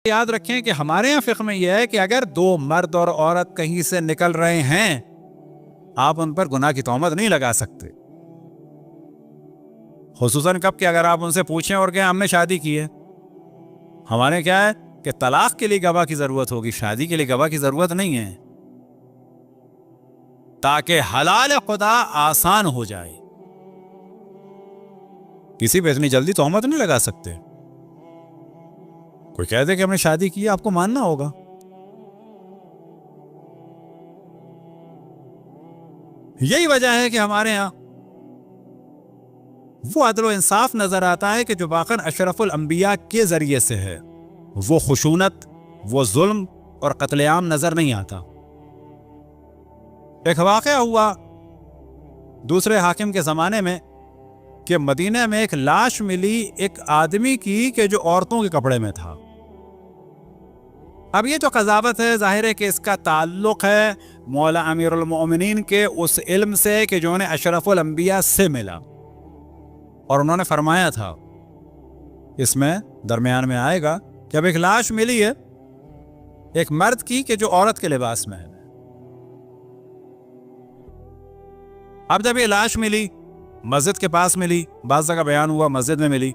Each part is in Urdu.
یاد رکھیں کہ ہمارے یہاں فقہ میں یہ ہے کہ اگر دو مرد اور عورت کہیں سے نکل رہے ہیں آپ ان پر گناہ کی تہمت نہیں لگا سکتے، خصوصاً کب کہ اگر آپ ان سے پوچھیں اور کہ ہم نے شادی کی ہے. ہمارے کیا ہے کہ طلاق کے لیے گواہ کی ضرورت ہوگی، شادی کے لیے گواہ کی ضرورت نہیں ہے، تاکہ حلال خدا آسان ہو جائے. کسی پہ اتنی جلدی تہمت نہیں لگا سکتے. کوئی کہہ دے کہ ہم نے شادی کی ہے، آپ کو ماننا ہوگا. یہی وجہ ہے کہ ہمارے ہاں وہ عدل و انصاف نظر آتا ہے کہ جو واقعاً اشرف الانبیاء کے ذریعے سے ہے. وہ خشونت، وہ ظلم اور قتل عام نظر نہیں آتا. ایک واقعہ ہوا دوسرے حاکم کے زمانے میں کہ مدینہ میں ایک لاش ملی ایک آدمی کی کہ جو عورتوں کے کپڑے میں تھا. اب یہ جو قذافت ہے ظاہر ہے کہ اس کا تعلق ہے مولا امیر المؤمنین کے اس علم سے کہ جو انہیں اشرف الانبیاء سے ملا، اور انہوں نے فرمایا تھا اس میں درمیان میں آئے گا کہ اب ایک لاش ملی ہے ایک مرد کی کہ جو عورت کے لباس میں ہے. اب جب یہ لاش ملی مسجد کے پاس ملی، بعض جگہ بیان ہوا مسجد میں ملی،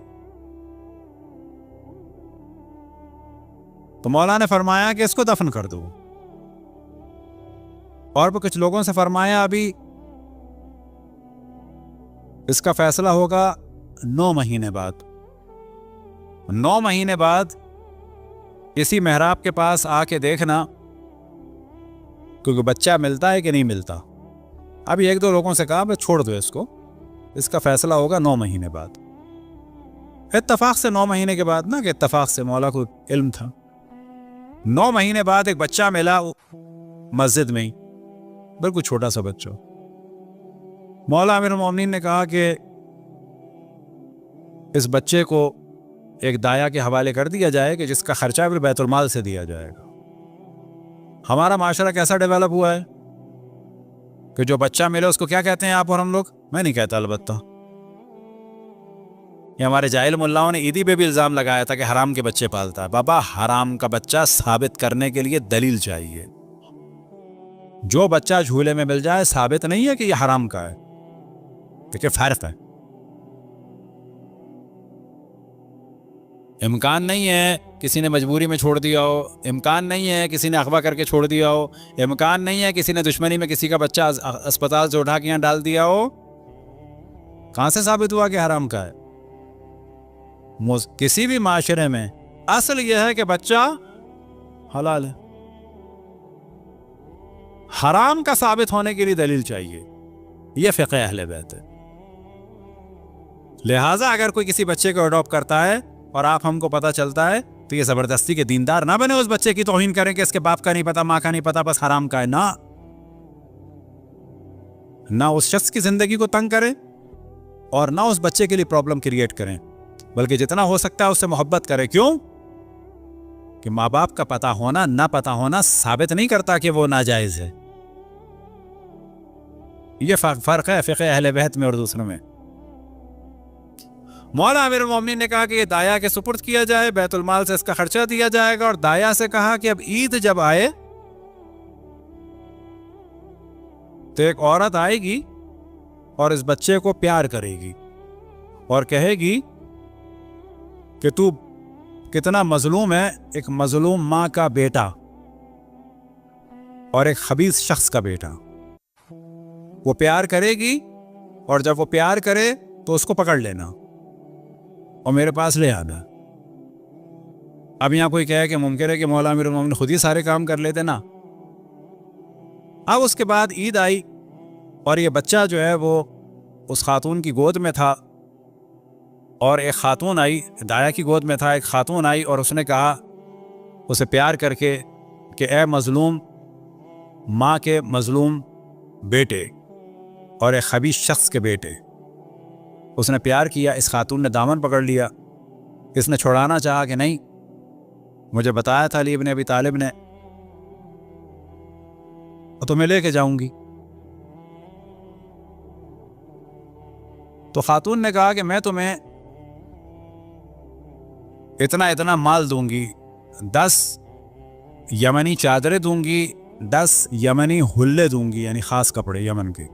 تو مولا نے فرمایا کہ اس کو دفن کر دو، اور بھی کچھ لوگوں سے فرمایا ابھی اس کا فیصلہ ہوگا 9 مہینے بعد. 9 مہینے بعد کسی محراب کے پاس آ کے دیکھنا کیونکہ بچہ ملتا ہے کہ نہیں ملتا. ابھی 1-2 لوگوں سے کہا بس چھوڑ دو اس کو، اس کا فیصلہ ہوگا 9 مہینے بعد. اتفاق سے 9 مہینے کے بعد، نہ کہ اتفاق سے، مولا کو علم تھا. 9 مہینے بعد ایک بچہ ملا مسجد میں ہی، بالکل چھوٹا سا بچہ. مولا امیر المومنین نے کہا کہ اس بچے کو ایک دایا کے حوالے کر دیا جائے کہ جس کا خرچہ بھی بیت المال سے دیا جائے گا. ہمارا معاشرہ کیسا ڈیولپ ہوا ہے کہ جو بچہ ملے اس کو کیا کہتے ہیں آپ اور ہم لوگ؟ میں نہیں کہتا البتہ. یہ ہمارے جاہل ملاؤں نے عیدی پہ بھی الزام لگایا تھا کہ حرام کے بچے پالتا ہے. بابا حرام کا بچہ ثابت کرنے کے لیے دلیل چاہیے. جو بچہ جھولے میں مل جائے ثابت نہیں ہے کہ یہ حرام کا ہے، دیکھیں فرق ہے. امکان نہیں ہے کسی نے مجبوری میں چھوڑ دیا ہو، امکان نہیں ہے کسی نے اغوا کر کے چھوڑ دیا ہو، امکان نہیں ہے کسی نے دشمنی میں کسی کا بچہ اسپتال سے اٹھا کے یہاں ڈال دیا ہو. کہاں سے ثابت ہوا کہ حرام کا ہے؟ کسی بھی معاشرے میں اصل یہ ہے کہ بچہ حلال ہے. حرام کا ثابت ہونے کے لیے دلیل چاہیے. یہ فقہ اہل بیت ہے. لہٰذا اگر کوئی کسی بچے کو اڈاپٹ کرتا ہے اور آپ ہم کو پتا چلتا ہے تو یہ زبردستی کے دیندار نہ بنے، اس بچے کی توہین کریں کہ اس کے باپ کا نہیں پتا، ماں کا نہیں پتا، بس حرام کا ہے. نہ اس شخص کی زندگی کو تنگ کریں اور نہ اس بچے کے لیے پرابلم کریٹ کریں، بلکہ جتنا ہو سکتا ہے اس سے محبت کریں. کیوں کہ ماں باپ کا پتہ ہونا نہ پتہ ہونا ثابت نہیں کرتا کہ وہ ناجائز ہے. یہ فرق ہے فقہ اہل بیت میں اور دوسروں میں. مولا امیر المومنین نے کہا کہ یہ دایا کے سپرد کیا جائے، بیت المال سے اس کا خرچہ دیا جائے گا، اور دایا سے کہا کہ اب عید جب آئے تو ایک عورت آئے گی اور اس بچے کو پیار کرے گی اور کہے گی کہ تو کتنا مظلوم ہے، ایک مظلوم ماں کا بیٹا اور ایک خبیث شخص کا بیٹا. وہ پیار کرے گی اور جب وہ پیار کرے تو اس کو پکڑ لینا اور میرے پاس لے آنا. اب یہاں کوئی کہے کہ ممکن ہے کہ مولا امیر المومنین خود ہی سارے کام کر لیتے نا. اب اس کے بعد عید آئی اور یہ بچہ جو ہے وہ اس خاتون کی گود میں تھا، اور ایک خاتون آئی، دایا کی گود میں تھا، ایک خاتون آئی اور اس نے کہا اسے پیار کر کے کہ اے مظلوم ماں کے مظلوم بیٹے اور ایک خبیث شخص کے بیٹے. اس نے پیار کیا، اس خاتون نے دامن پکڑ لیا. اس نے چھڑانا چاہا کہ نہیں، مجھے بتایا تھا علی ابن ابی طالب نے، تو میں لے کے جاؤں گی. تو خاتون نے کہا کہ میں تمہیں اتنا مال دوں گی 10 یمنی چادریں دوں گی، 10 یمنی حلے دوں گی، یعنی خاص کپڑے یمن کے،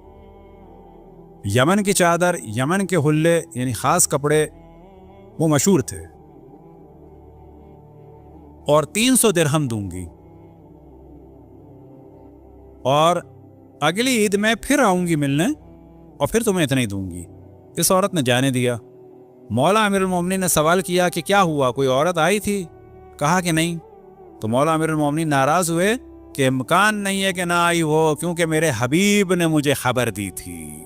یمن کی چادر، یمن کے حلے یعنی خاص کپڑے وہ مشہور تھے، اور 300 درہم دوں گی، اور اگلی عید میں پھر آؤں گی ملنے اور پھر تمہیں اتنا ہی دوں گی۔ اس عورت نے جانے دیا۔ مولا امیر المومنین نے سوال کیا کہ کیا ہوا، کوئی عورت آئی تھی؟ کہا کہ نہیں۔ تو مولا امیر المومنین ناراض ہوئے کہ امکان نہیں ہے کہ نہ آئی ہو، کیونکہ میرے حبیب نے مجھے خبر دی تھی۔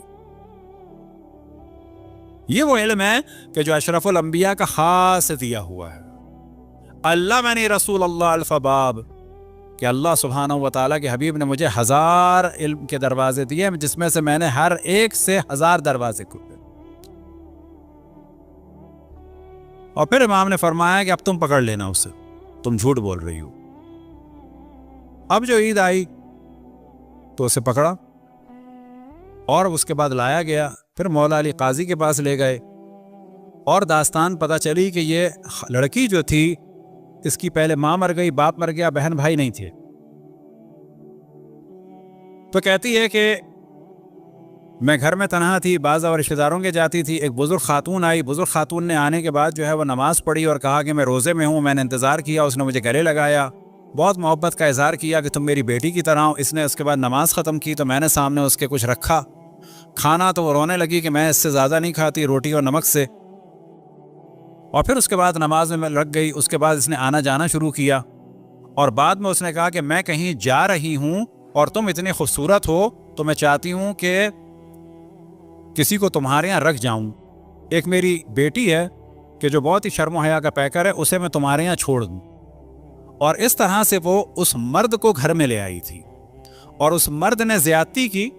یہ وہ علم ہے کہ جو اشرف الانبیاء کا خاص دیا ہوا ہے۔ علمنی رسول اللہ الف باب، کہ اللہ سبحانہ و تعالیٰ کے حبیب نے مجھے 1000 علم کے دروازے دیے، جس میں سے میں نے ہر ایک سے 1000 دروازے کھولے۔ اور پھر امام نے فرمایا کہ اب تم پکڑ لینا اسے، تم جھوٹ بول رہی ہو۔ اب جو عید آئی تو اسے پکڑا اور اس کے بعد لایا گیا، پھر مولا علی قاضی کے پاس لے گئے، اور داستان پتہ چلی کہ یہ لڑکی جو تھی اس کی پہلے ماں مر گئی، باپ مر گیا، بہن بھائی نہیں تھے۔ تو کہتی ہے کہ میں گھر میں تنہا تھی، بعض اور رشتہ داروں کے جاتی تھی، ایک بزرگ خاتون آئی، بزرگ خاتون نے آنے کے بعد جو ہے وہ نماز پڑھی اور کہا کہ میں روزے میں ہوں، میں نے انتظار کیا، اس نے مجھے گلے لگایا، بہت محبت کا اظہار کیا کہ تم میری بیٹی کی طرح ہو۔ اس نے اس کے بعد نماز ختم کی تو میں نے سامنے اس کے کچھ رکھا کھانا، تو وہ رونے لگی کہ میں اس سے زیادہ نہیں کھاتی، روٹی اور نمک سے، اور پھر اس کے بعد نماز میں لگ گئی۔ اس کے بعد اس نے آنا جانا شروع کیا، اور بعد میں اس نے کہا کہ میں کہیں جا رہی ہوں اور تم اتنی خوبصورت ہو تو میں چاہتی ہوں کہ کسی کو تمہارے یہاں رکھ جاؤں، ایک میری بیٹی ہے کہ جو بہت ہی شرم و حیا کا پیکر ہے، اسے میں تمہارے یہاں چھوڑ دوں۔ اور اس طرح سے وہ اس مرد کو گھر میں لے آئی تھی، اور اس مرد نے زیادتی کی،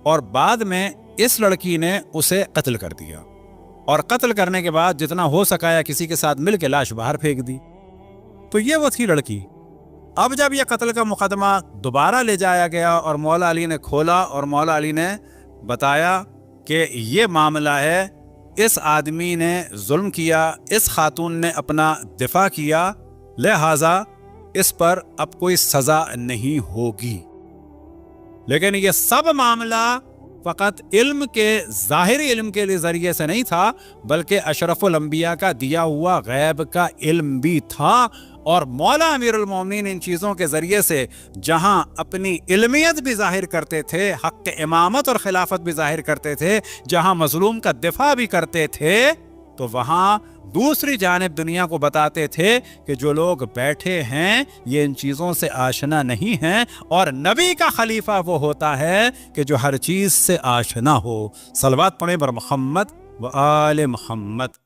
اور بعد میں اس لڑکی نے اسے قتل کر دیا، اور قتل کرنے کے بعد جتنا ہو سکا یا کسی کے ساتھ مل کے لاش باہر پھینک دی۔ تو یہ وہ تھی لڑکی۔ اب جب یہ قتل کا مقدمہ دوبارہ لے جایا گیا اور مولا علی نے کھولا، اور مولا علی نے بتایا کہ یہ معاملہ ہے، اس آدمی نے ظلم کیا، اس خاتون نے اپنا دفاع کیا، لہذا اس پر اب کوئی سزا نہیں ہوگی۔ لیکن یہ سب معاملہ فقط علم کے، ظاہری علم کے ذریعے سے نہیں تھا، بلکہ اشرف الانبیاء کا دیا ہوا غیب کا علم بھی تھا۔ اور مولا امیر المومنین ان چیزوں کے ذریعے سے جہاں اپنی علمیت بھی ظاہر کرتے تھے، حق امامت اور خلافت بھی ظاہر کرتے تھے، جہاں مظلوم کا دفاع بھی کرتے تھے، تو وہاں دوسری جانب دنیا کو بتاتے تھے کہ جو لوگ بیٹھے ہیں یہ ان چیزوں سے آشنا نہیں ہیں، اور نبی کا خلیفہ وہ ہوتا ہے کہ جو ہر چیز سے آشنا ہو۔ صلوات پڑھیں بر محمد و آل محمد۔